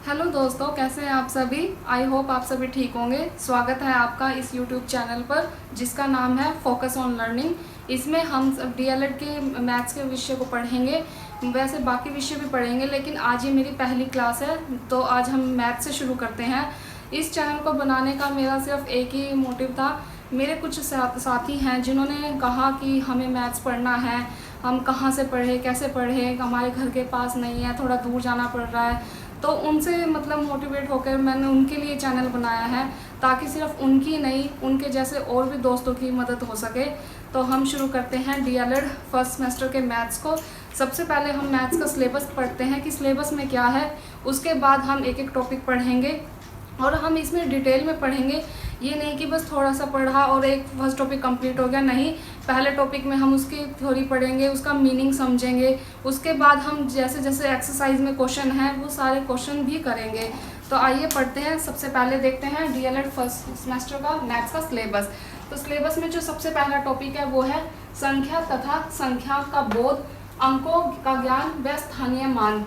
Hello दोस्तों, कैसे हैं आप सभी। आई होप आप सभी ठीक होंगे। स्वागत है आपका इस यूट्यूब चैनल पर जिसका नाम है फोकस ऑन लर्निंग। इसमें हम डीएलएड के मैथ्स के विषय को पढ़ेंगे। वैसे बाकी विषय भी पढ़ेंगे, लेकिन आज ये मेरी पहली क्लास है तो आज हम मैथ्स से शुरू करते हैं। इस चैनल को बनाने का मेरा सिर्फ एक ही मोटिव था। मेरे कुछ साथी हैं जिन्होंने कहा कि हमें मैथ्स पढ़ना है, हम कहाँ से पढ़े, कैसे पढ़े, हमारे घर के पास नहीं है, थोड़ा दूर जाना पड़ रहा है। तो उनसे मतलब मोटिवेट होकर मैंने उनके लिए चैनल बनाया है, ताकि सिर्फ उनकी नहीं, उनके जैसे और भी दोस्तों की मदद हो सके। तो हम शुरू करते हैं डीएलएड फर्स्ट सेमेस्टर के मैथ्स को। सबसे पहले हम मैथ्स का सिलेबस पढ़ते हैं कि सिलेबस में क्या है। उसके बाद हम एक एक टॉपिक पढ़ेंगे और हम इसमें डिटेल में पढ़ेंगे। ये नहीं कि बस थोड़ा सा पढ़ा और एक फर्स्ट टॉपिक कंप्लीट हो गया, नहीं। पहले टॉपिक में हम उसकी थ्योरी पढ़ेंगे, उसका मीनिंग समझेंगे। उसके बाद हम जैसे जैसे एक्सरसाइज में क्वेश्चन है वो सारे क्वेश्चन भी करेंगे। तो आइए पढ़ते हैं। सबसे पहले देखते हैं डीएलएड फर्स्ट सेमेस्टर का मैथ्स का सिलेबस। तो सिलेबस में जो सबसे पहला टॉपिक है वो है संख्या तथा संख्या का बोध, अंकों का ज्ञान व स्थानीय मान।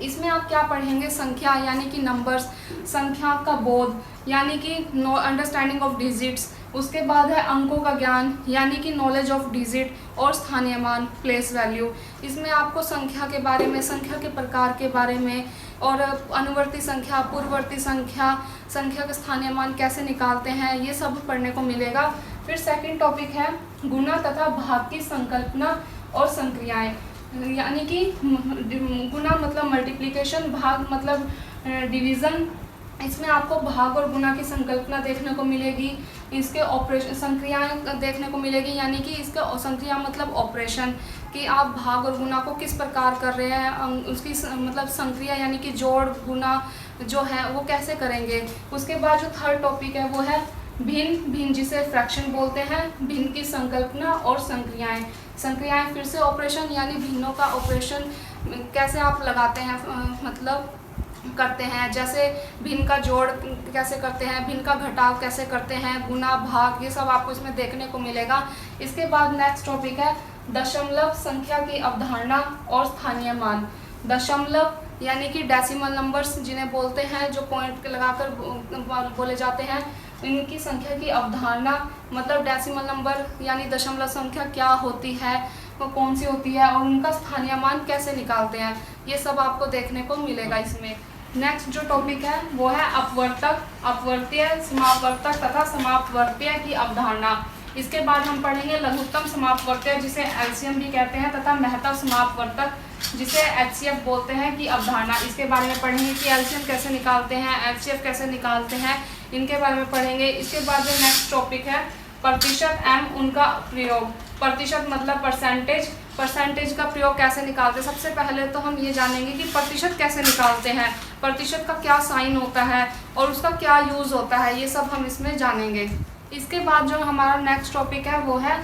इसमें आप क्या पढ़ेंगे, संख्या यानी कि नंबर्स, संख्या का बोध यानी कि अंडरस्टैंडिंग ऑफ डिजिट्स। उसके बाद है अंकों का ज्ञान यानी कि नॉलेज ऑफ डिजिट, और स्थानीय मान प्लेस वैल्यू। इसमें आपको संख्या के बारे में, संख्या के प्रकार के बारे में, और अनुवर्ती संख्या, पूर्ववर्ती संख्या, संख्या का स्थानीय मान कैसे निकालते हैं, ये सब पढ़ने को मिलेगा। फिर सेकंड टॉपिक है गुणा तथा भाग की संकल्पना और संक्रियाएं। यानी कि गुणा मतलब मल्टीप्लिकेशन, भाग मतलब डिवीज़न। इसमें आपको भाग और गुणा की संकल्पना देखने को मिलेगी। इसके ऑपरेशन, संक्रियाएं देखने को मिलेगी, यानी कि इसका संक्रिया मतलब ऑपरेशन, कि आप भाग और गुणा को किस प्रकार कर रहे हैं। उसकी मतलब संक्रिया यानी कि जोड़ गुणा जो है वो कैसे करेंगे। उसके बाद जो थर्ड टॉपिक है वो है भिन्न, भिन्न जिसे फ्रैक्शन बोलते हैं, भिन्न की संकल्पना और संक्रियाएं। संक्रियाएं फिर से ऑपरेशन, यानी भिन्नों का ऑपरेशन कैसे आप लगाते हैं, मतलब करते हैं। जैसे भिन्न का जोड़ कैसे करते हैं, भिन्न का घटाव कैसे करते हैं, गुना, भाग, ये सब आपको इसमें देखने को मिलेगा। इसके बाद नेक्स्ट टॉपिक है दशमलव संख्या की अवधारणा और स्थानीय मान। दशमलव यानी कि डेसिमल नंबर्स जिन्हें बोलते हैं, जो पॉइंट लगाकर बोले जाते हैं, इनकी संख्या की अवधारणा मतलब डेसिमल नंबर यानी दशमलव संख्या क्या होती है, वो कौन सी होती है, और उनका स्थानीय मान कैसे निकालते हैं, ये सब आपको देखने को मिलेगा इसमें। नेक्स्ट जो टॉपिक है वो है अपवर्तक, अपवर्तीय, समापवर्तक तथा समापवर्तीय की अवधारणा। इसके बाद हम पढ़ेंगे लघुत्तम समापवर्तीय जिसे एलसीएम भी कहते हैं, तथा महत्तम समापवर्तक जिसे एचसीएफ बोलते हैं की अवधारणा। इसके बारे में पढ़ेंगे कि एलसीएम कैसे निकालते हैं, एचसीएफ कैसे निकालते हैं, इनके बारे में पढ़ेंगे। इसके बाद जो नेक्स्ट टॉपिक है प्रतिशत एवं उनका प्रयोग। प्रतिशत मतलब परसेंटेज, परसेंटेज का प्रयोग कैसे निकालते हैं। सबसे पहले तो हम ये जानेंगे कि प्रतिशत कैसे निकालते हैं, प्रतिशत का क्या साइन होता है और उसका क्या यूज़ होता है, ये सब हम इसमें जानेंगे। इसके बाद जो हमारा नेक्स्ट टॉपिक है वो है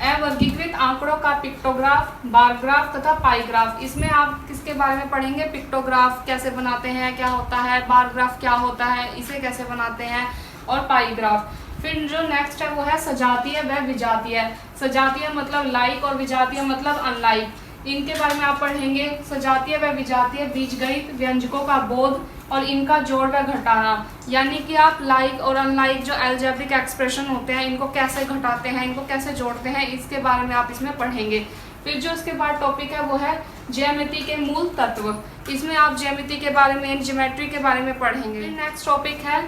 अवर्गीकृत आंकड़ों का पिक्टोग्राफ, बार ग्राफ तथा पाई ग्राफ। इसमें आप किसके बारे में पढ़ेंगे, पिक्टोग्राफ कैसे बनाते हैं, क्या होता है, बार ग्राफ क्या होता है, इसे कैसे बनाते हैं, और पाई ग्राफ। फिर जो नेक्स्ट है वो है सजातीय व विजातीय। सजातीय मतलब लाइक और विजातीय मतलब अनलाइक, इनके बारे में आप पढ़ेंगे। सजातीय व विजातीय बीजगणित व्यंजकों का बोध और इनका जोड़ व घटाना, यानी कि आप लाइक और अनलाइक जो अलजेब्रिक एक्सप्रेशन होते हैं इनको कैसे घटाते हैं, इनको कैसे जोड़ते हैं, इसके बारे में आप इसमें पढ़ेंगे। फिर जो इसके बाद टॉपिक है वो है ज्यामिति के मूल तत्व। इसमें आप ज्यामिति के बारे में, ज्योमेट्री के बारे में पढ़ेंगे। फिर नेक्स्ट टॉपिक है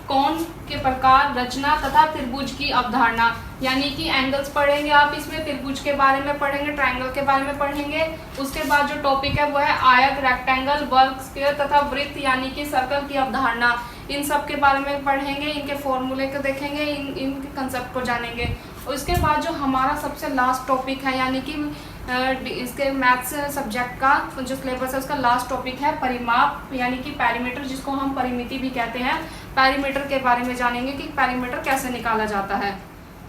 कोण के प्रकार, रचना तथा त्रिभुज की अवधारणा, यानी कि एंगल्स पढ़ेंगे आप इसमें, त्रिभुज के बारे में पढ़ेंगे, ट्रायंगल के बारे में पढ़ेंगे। उसके बाद जो टॉपिक है वो है आयत, रेक्टेंगल, वर्ग, स्क्वायर तथा वृत्त यानी कि सर्कल की अवधारणा। इन सब के बारे में पढ़ेंगे, इनके फॉर्मूले को देखेंगे, इनके कंसेप्ट को जानेंगे। उसके बाद जो हमारा सबसे लास्ट टॉपिक है, यानी कि इसके मैथ्स सब्जेक्ट का जो सिलेबस है उसका लास्ट टॉपिक है परिमाप, यानी कि पैरीमीटर, जिसको हम परिमिति भी कहते हैं। पैरीमीटर के बारे में जानेंगे कि पैरीमीटर कैसे निकाला जाता है।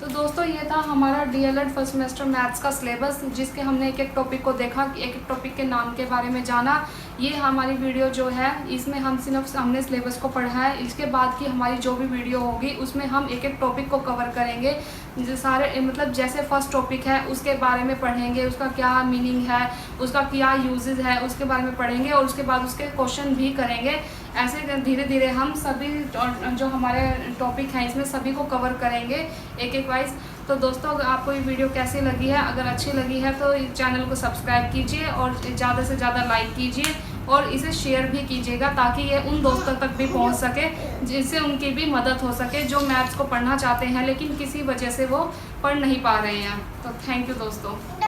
तो दोस्तों ये था हमारा डीएलएड फर्स्ट सेमेस्टर मैथ्स का सिलेबस, जिसके हमने एक एक टॉपिक को देखा, एक एक टॉपिक के नाम के बारे में जाना। ये हमारी वीडियो जो है इसमें हमने सिलेबस को पढ़ा है। इसके बाद की हमारी जो भी वीडियो होगी उसमें हम एक एक टॉपिक को कवर करेंगे। जो सारे मतलब जैसे फर्स्ट टॉपिक है उसके बारे में पढ़ेंगे, उसका क्या मीनिंग है, उसका क्या यूजेस है, उसके बारे में पढ़ेंगे और उसके बाद उसके क्वेश्चन भी करेंगे। ऐसे धीरे धीरे हम सभी जो हमारे टॉपिक हैं इसमें सभी को कवर करेंगे एक एक वाइज। तो दोस्तों, अगर आपको ये वीडियो कैसी लगी है, अगर अच्छी लगी है तो चैनल को सब्सक्राइब कीजिए और ज़्यादा से ज़्यादा लाइक कीजिए और इसे शेयर भी कीजिएगा ताकि ये उन दोस्तों तक भी पहुंच सके जिससे उनकी भी मदद हो सके, जो मैथ्स को पढ़ना चाहते हैं लेकिन किसी वजह से वो पढ़ नहीं पा रहे हैं। तो थैंक यू दोस्तों।